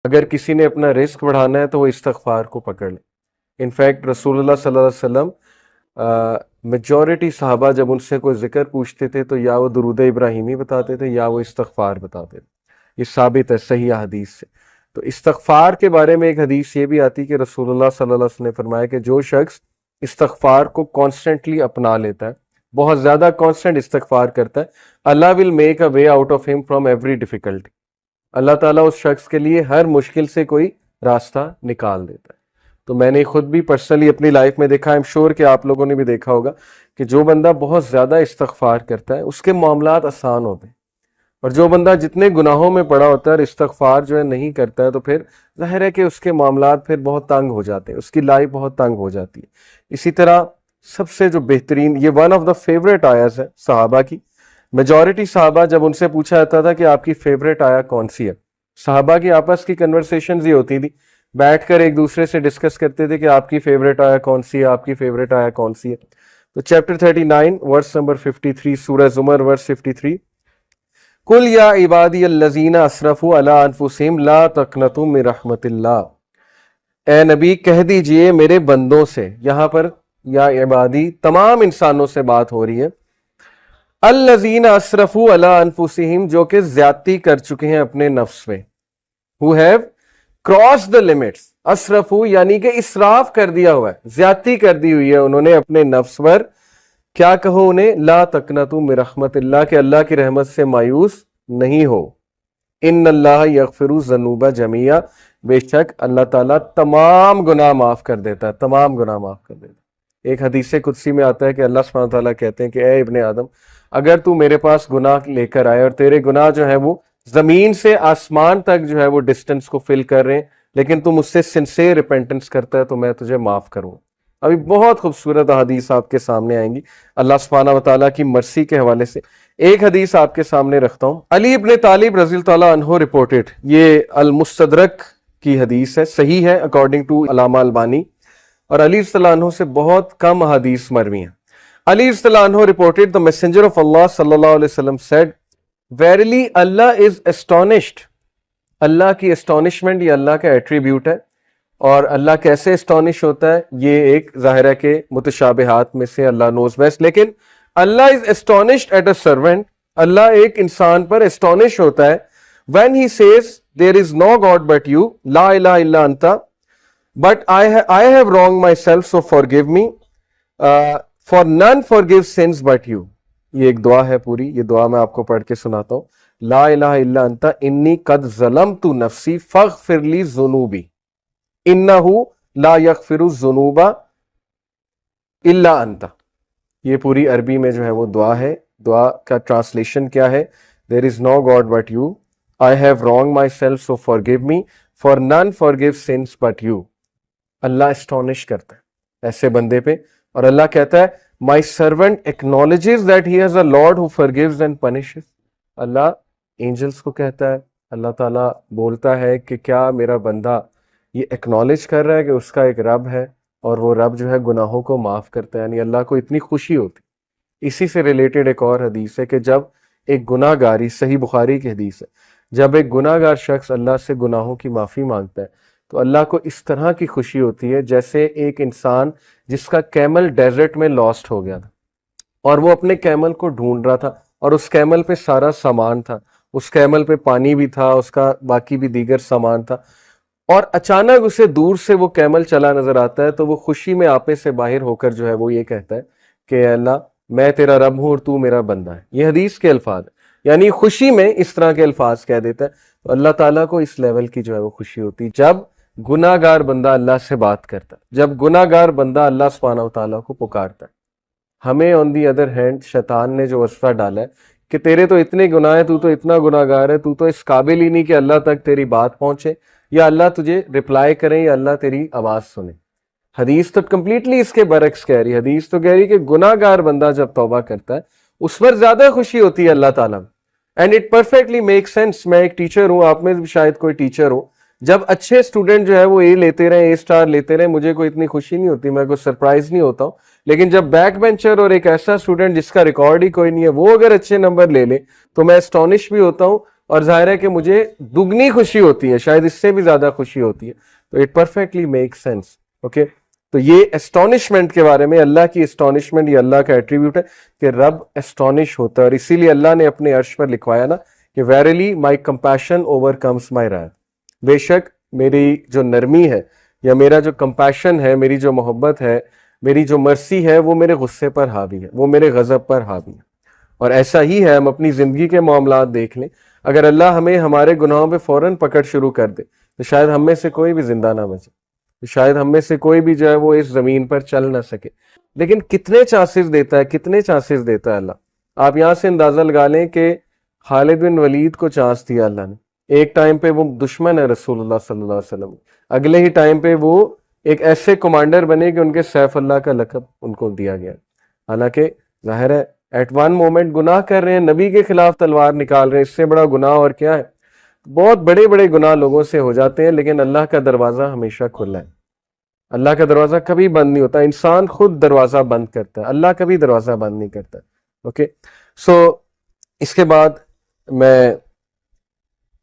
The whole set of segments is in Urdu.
اگر کسی نے اپنا رزق بڑھانا ہے تو وہ استغفار کو پکڑ لے. انفیکٹ رسول اللہ صلی اللہ علیہ وسلم میجورٹی صحابہ جب ان سے کوئی ذکر پوچھتے تھے تو یا وہ درود ابراہیمی بتاتے تھے یا وہ استغفار بتاتے تھے. یہ ثابت ہے صحیح حدیث سے. تو استغفار کے بارے میں ایک حدیث یہ بھی آتی کہ رسول اللہ صلی اللہ علیہ وسلم نے فرمایا کہ جو شخص استغفار کو کانسٹنٹلی اپنا لیتا ہے, بہت زیادہ کانسٹنٹ استغفار کرتا ہے, Allah will make a way out of him from every difficulty. Allah تعالیٰ اس شخص کے لیے ہر مشکل سے کوئی راستہ نکال دیتا ہے. تو میں نے خود بھی پرسنلی اپنی لائف میں دیکھا, ایم شور کہ آپ لوگوں نے بھی دیکھا ہوگا کہ جو بندہ بہت زیادہ استغفار کرتا ہے اس کے معاملات آسان ہوتے ہیں, اور جو بندہ جتنے گناہوں میں پڑا ہوتا ہے اور استغفار جو ہے نہیں کرتا ہے تو پھر ظاہر ہے کہ اس کے معاملات پھر بہت تنگ ہو جاتے ہیں, اس کی لائف بہت تنگ ہو جاتی ہے. اسی طرح سب سے جو بہترین, یہ ون آف دا فیوریٹ آیاز ہے صحابہ کی. میجورٹی صحابہ جب ان سے پوچھا جاتا تھا کہ آپ کی فیوریٹ آیا کون سی ہے, صحابہ کی آپس کی کنورسیشنز یہ ہوتی تھی, بیٹھ کر ایک دوسرے سے ڈسکس کرتے تھے کہ آپ کی فیوریٹ آیا کون سی ہے, آپ کی فیوریٹ آیا کون سی ہے. تو چیپٹر 39 ورس نمبر 53, سورہ زمر ورس 53, قل یا عبادی الذین اسرفوا علی انفسہم لا تقنطوا من رحمت اللہ. اے نبی کہہ دیجئے میرے بندوں سے, یہاں پر یا عبادی تمام انسانوں سے بات ہو رہی ہے, الذین اسرفوا علی انفسہم جو کہ زیادتی کر چکے ہیں اپنے نفس میں, who have crossed the limits. اسرفوا یعنی کہ اسراف کر دیا ہوا ہے, زیادتی کر دی ہوئی ہے انہوں نے اپنے نفس پر. کیا کہو انہیں, لا تقنطوا من رحمت اللہ, کہ اللہ کی رحمت سے مایوس نہیں ہو. ان اللہ یغفر الذنوب جميعا, بے شک اللہ تعالیٰ تمام گناہ معاف کر دیتا ہے, تمام گناہ معاف کر دیتا ہے. ایک حدیث قدسی میں آتا ہے کہ اللہ سبحانہ تعالیٰ کہتے ہیں کہ اے ابن آدم, اگر تو میرے پاس گناہ لے کر آئے اور تیرے گناہ جو ہے وہ زمین سے آسمان تک جو ہے وہ ڈسٹنس کو فل کر رہے ہیں, لیکن تو مجھ سے سنسیئر ریپینٹنس کرتا ہے تو میں تجھے معاف کروں. ابھی بہت خوبصورت حدیث آپ کے سامنے آئیں گی اللہ سبحانہ وتعالیٰ کی مرسی کے حوالے سے. ایک حدیث آپ کے سامنے رکھتا ہوں. علی ابن طالب رضی اللہ تعالیٰ عنہ رپورٹڈ, یہ المستدرک کی حدیث ہے, صحیح ہے اکارڈنگ ٹو علامہ البانی, اور علی رضی اللہ عنہ سے بہت کم حدیث مروی ہیں. علی رضی اللہ عنہ reported the messenger of Allah صلی اللہ علیہ وسلم said, verily Allah is astonished. اللہ کی astonishment یہ اللہ کا ایٹریبیوٹ ہے, اور اللہ کیسے اسٹانش ہوتا ہے یہ ایک ظاہر ہے کہ متشابہات میں سے اللہ knows best. لیکن اللہ is astonished at a servant, اللہ ایک انسان پر اسٹانش ہوتا ہے when he says there is no God but you, لا الہ الا انت, but I have wronged myself so forgive me, for none forgives sins but you. یہ ایک دعا ہے پوری, یہ دعا میں آپ کو پڑھ کے سناتا ہوں. لا الہ الا انت انی قد ظلمت نفسی فاغفر لی ذنوبی انہ لا یغفر الذنوب الا انت. یہ پوری عربی میں جو ہے وہ دعا ہے. دعا کا ٹرانسلیشن کیا ہے؟ There is no God but you, I have wronged myself so forgive me, for none forgives sins but you. اللہ اسٹونش کرتا ہے ایسے بندے پہ, اور اللہ کہتا ہے my servant acknowledges that he has a Lord who forgives and punishes. Allah angels کو کہتا ہے, اللہ تعالیٰ بولتا ہے کہ کیا میرا بندہ یہ ایکنالج کر رہا ہے کہ اس کا ایک رب ہے اور وہ رب جو ہے گناہوں کو معاف کرتا ہے. یعنی اللہ کو اتنی خوشی ہوتی. اسی سے ریلیٹڈ ایک اور حدیث ہے کہ جب ایک گناہ گاری, صحیح بخاری کی حدیث ہے, جب ایک گناہ گار شخص اللہ سے گناہوں کی معافی مانگتا ہے تو اللہ کو اس طرح کی خوشی ہوتی ہے جیسے ایک انسان جس کا کیمل ڈیزرٹ میں لاسٹ ہو گیا تھا اور وہ اپنے کیمل کو ڈھونڈ رہا تھا, اور اس کیمل پہ سارا سامان تھا, اس کیمل پہ پانی بھی تھا, اس کا باقی بھی دیگر سامان تھا, اور اچانک اسے دور سے وہ کیمل چلا نظر آتا ہے تو وہ خوشی میں آپے سے باہر ہو کر جو ہے وہ یہ کہتا ہے کہ اللہ میں تیرا رب ہوں اور تو میرا بندہ ہے. یہ حدیث کے الفاظ ہیں, یعنی خوشی میں اس طرح کے الفاظ کہہ دیتا ہے. تو اللہ تعالیٰ کو اس لیول کی جو ہے وہ خوشی ہوتی جب گناہ گار بندہ اللہ سے بات کرتا ہے, جب گناہ گار بندہ اللہ سبحانہ و تعالیٰ کو پکارتا ہے. ہمیں آن دی ادر ہینڈ شیطان نے جو وصفہ ڈالا ہے کہ تیرے تو اتنے گناہ ہیں, تو اتنا گناہ گار ہے, تو اس قابل ہی نہیں کہ اللہ تک تیری بات پہنچے یا اللہ تجھے رپلائی کریں یا اللہ تیری آواز سنے. حدیث تو کمپلیٹلی اس کے برعکس کہہ رہی. حدیث تو کہہ رہی کہ گناہ گار بندہ جب توبہ کرتا ہے اس پر زیادہ خوشی ہوتی ہے اللہ تعالیٰ میں. And it perfectly make sense. میں ایک ٹیچر ہوں, آپ میں بھی شاید کوئی ٹیچر ہو. جب اچھے اسٹوڈنٹ جو ہے وہ اے لیتے رہے, اے اسٹار لیتے رہے, مجھے کوئی اتنی خوشی نہیں ہوتی, میں کوئی سرپرائز نہیں ہوتا ہوں. لیکن جب بیک بینچر اور ایک ایسا اسٹوڈنٹ جس کا ریکارڈ ہی کوئی نہیں ہے وہ اگر اچھے نمبر لے لے تو میں اسٹونش بھی ہوتا ہوں, اور ظاہر ہے کہ مجھے دگنی خوشی ہوتی ہے, شاید اس سے بھی زیادہ خوشی ہوتی ہے. تو it perfectly make sense. Okay, تو یہ اسٹانشمنٹ کے بارے میں, اللہ کی اسٹانشمنٹ یہ اللہ کا ایٹریبیوٹ ہے کہ رب اسٹانش ہوتا ہے, اور اسی لیے اللہ نے اپنے عرش پر لکھوایا نا کہ ویریلی مائی کمپیشن اوور کمس مائی wrath, بے شک میری جو نرمی ہے یا میرا جو کمپیشن ہے, میری جو محبت ہے, میری جو مرسی ہے, وہ میرے غصے پر حاوی ہے, وہ میرے غضب پر حاوی ہے. اور ایسا ہی ہے, ہم اپنی زندگی کے معاملات دیکھ لیں, اگر اللہ ہمیں ہمارے گناہوں پہ فوراً پکڑ شروع کر دے تو شاید ہم میں سے کوئی بھی زندہ نہ بچے, شاید ہم میں سے کوئی بھی جو ہے وہ اس زمین پر چل نہ سکے. لیکن کتنے چانسز دیتا ہے, کتنے چانسز دیتا ہے اللہ. آپ یہاں سے اندازہ لگا لیں کہ خالد بن ولید کو چانس دیا اللہ نے, ایک ٹائم پہ وہ دشمن ہے رسول اللہ صلی اللہ علیہ وسلم, اگلے ہی ٹائم پہ وہ ایک ایسے کمانڈر بنے کہ ان کے سیف اللہ کا لقب ان کو دیا گیا. حالانکہ ظاہر ہے ایٹ ون مومنٹ گناہ کر رہے ہیں, نبی کے خلاف تلوار نکال رہے ہیں, اس سے بڑا گناہ اور کیا ہے. بہت بڑے بڑے گناہ لوگوں سے ہو جاتے ہیں, لیکن اللہ کا دروازہ ہمیشہ کھلا ہے. اللہ کا دروازہ کبھی بند نہیں ہوتا, انسان خود دروازہ بند کرتا ہے, اللہ کبھی دروازہ بند نہیں کرتا. اوکے, سو اس کے بعد میں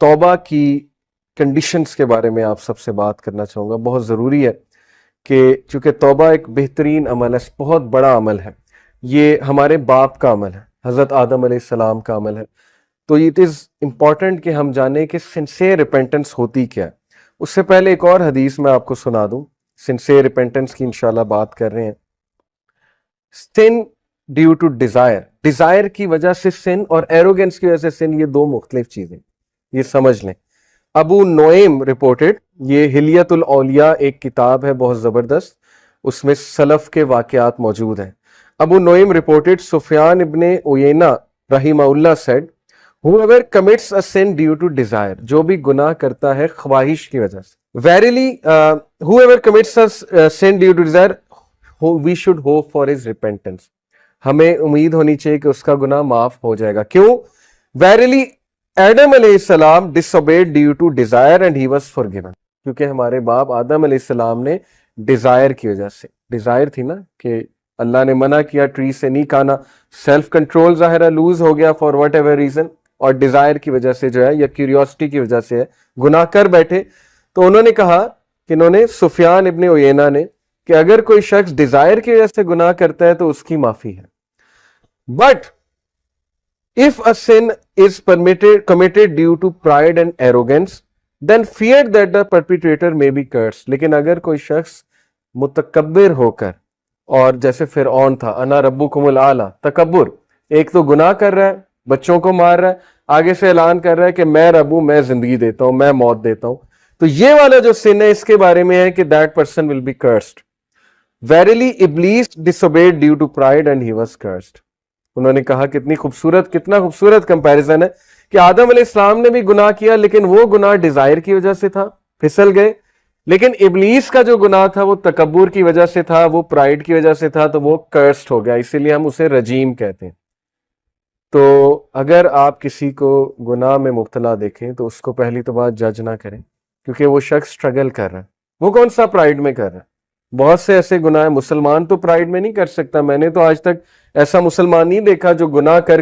توبہ کی کنڈیشنز کے بارے میں آپ سب سے بات کرنا چاہوں گا. بہت ضروری ہے کہ چونکہ توبہ ایک بہترین عمل ہے, بہت بڑا عمل ہے, یہ ہمارے باپ کا عمل ہے, حضرت آدم علیہ السلام کا عمل ہے. تو اٹ از امپورٹنٹ کہ ہم جانیں کہ سنسیئر ریپینٹنس ہوتی کیا ہے. اس سے پہلے ایک اور حدیث میں آپ کو سنا دوں, سنسیئر ریپینٹنس کی انشاءاللہ بات کر رہے ہیں. سن ڈیو ٹو ڈیزائر, ڈیزائر کی وجہ سے سن اور ایروگنس کی وجہ سے سن, یہ دو مختلف چیزیں, یہ سمجھ لیں. ابو نعیم رپورٹڈ, یہ حلیت الاولیاء ایک کتاب ہے بہت زبردست, اس میں سلف کے واقعات موجود ہیں. ابو نعیم رپورٹڈ سفیان ابن عیینہ رحمہ اللہ said whoever commits a sin due to desire, جو بھی گناہ کرتا ہے خواہش کی وجہ سے, verily whoever commits a sin due to desire we should hope for his repentance, ہمیں امید ہونی چاہیے کہ اس کا گناہ معاف ہو جائے گا. کیوں؟ verily آدم علیہ السلام disobeyed due to desire and he was forgiven, کیونکہ ہمارے باپ آدم علیہ السلام نے ڈیزائر کی وجہ سے, ڈیزائر تھی نا کہ اللہ نے منع کیا ٹری سے نہیں کھانا, سیلف کنٹرول ظاہرہ لوز ہو گیا فار واٹ ایور ریزن, اور ڈیزائر کی وجہ سے جو ہے یا کیوریوسٹی کی وجہ سے ہے گناہ کر بیٹھے. تو انہوں نے کہا کہ انہوں نے سفیان ابن عیینہ نے کہ اگر کوئی شخص ڈیزائر کی وجہ سے گناہ کرتا ہے تو اس کی معافی ہے. But if a sin is committed due to pride and arrogance, then fear that the perpetrator may be cursed. لیکن اگر کوئی شخص متکبر ہو کر, اور جیسے فرعون تھا, انا ربکم الاعلی, تکبر, ایک تو گناہ کر رہا ہے, بچوں کو مار رہا ہے, آگے سے اعلان کر رہا ہے کہ میں رب ہوں, میں زندگی دیتا ہوں, میں موت دیتا ہوں. تو یہ والا جو سن ہے اس کے بارے میں ہے کہ that person will be cursed. Verily Iblis disobeyed due to pride and he was cursed. انہوں نے کہا کتنا خوبصورت کمپیریزن ہے کہ آدم علیہ السلام نے بھی گناہ کیا, لیکن وہ گناہ ڈیزائر کی وجہ سے تھا, پھسل گئے. لیکن ابلیس کا جو گناہ تھا وہ تکبر کی وجہ سے تھا, وہ پرائڈ کی وجہ سے تھا, تو وہ کرسڈ ہو گیا, اسی لیے ہم اسے رجیم کہتے ہیں. تو اگر آپ کسی کو گناہ میں مبتلا دیکھیں تو اس کو پہلی تو بات جج نہ کریں, کیونکہ وہ شخص سٹرگل کر رہا ہے. وہ کون سا پرائڈ میں کر رہا ہے؟ بہت سے ایسے گناہ ہیں, مسلمان تو پرائڈ میں نہیں کر سکتا. میں نے تو آج تک ایسا مسلمان نہیں دیکھا جو گناہ کر